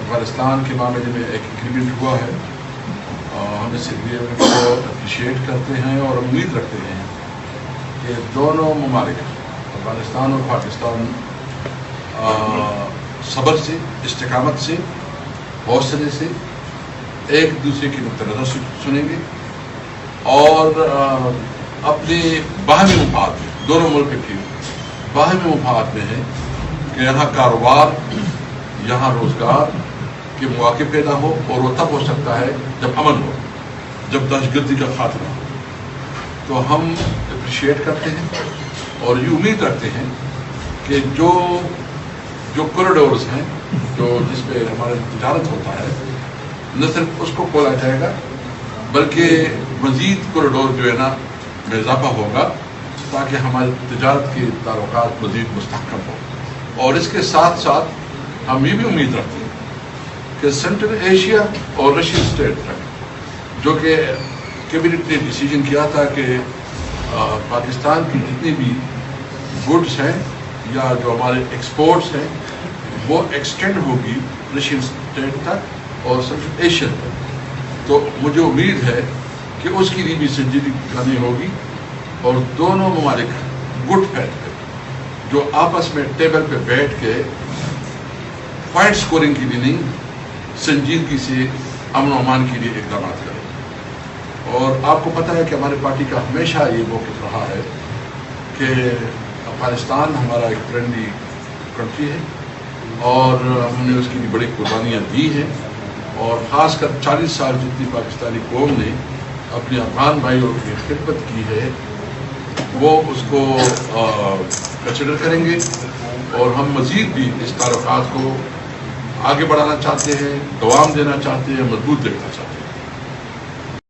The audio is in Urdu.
افغانستان کے معاملے میں ایک ایگریمنٹ ہوا ہے. ہم اس ایگریمنٹ کو اپریشیٹ کرتے ہیں اور امید رکھتے ہیں کہ دونوں ممالک افغانستان اور پاکستان صبر سے، استقامت سے، حوصلے سے ایک دوسرے کی نقطہ نظر سنیں گے اور اپنے باہمی مفاد میں، دونوں ملک کے باہمی مفاد میں ہے کہ یہاں کاروبار، یہاں روزگار کے مواقع پیدا ہو، اور وہ تب ہو سکتا ہے جب امن ہو، جب دہشت گردی کا خاتمہ ہو. تو ہم اپریشیٹ کرتے ہیں اور یہ امید رکھتے ہیں کہ جو کوریڈورز ہیں، جس پہ ہمارا تجارت ہوتا ہے، نہ صرف اس کو کھولا جائے گا بلکہ مزید کوریڈور جو ہے نا میں اضافہ ہوگا تاکہ ہماری تجارت کے تعلقات مزید مستحکم ہو. اور اس کے ساتھ ساتھ ہم یہ بھی امید رکھتے ہیں کہ سینٹرل ایشیا اور رشین اسٹیٹ تک، جو کہ کیبنٹ نے ڈیسیجن کیا تھا کہ پاکستان کی جتنی بھی گڈس ہیں یا جو ہمارے ایکسپورٹس ہیں وہ ایکسٹینڈ ہوگی رشین اسٹیٹ تک اور سینٹرل ایشیا تک. تو مجھے امید ہے کہ اس کی بھی سنجیدگی کرنی ہوگی اور دونوں ممالک گٹ بیٹھ کر جو آپس میں ٹیبل پہ بیٹھ کے فائٹ سکورنگ کے لیے نہیں، سنجیدگی سے امن و امان کے لیے اقدامات کریں. اور آپ کو پتہ ہے کہ ہماری پارٹی کا ہمیشہ یہ موقف رہا ہے کہ افغانستان ہمارا ایک فرینڈلی کنٹری ہے اور ہم نے اس کی بڑی قربانیاں دی ہیں، اور خاص کر 40 سال جتنی پاکستانی قوم نے اپنے افغان بھائیوں کی خدمت کی ہے وہ اس کو کنسیڈر کریں گے. اور ہم مزید بھی اس تعلقات کو آگے بڑھانا چاہتے ہیں، دوام دینا چاہتے ہیں، مضبوط دیکھنا چاہتے ہیں.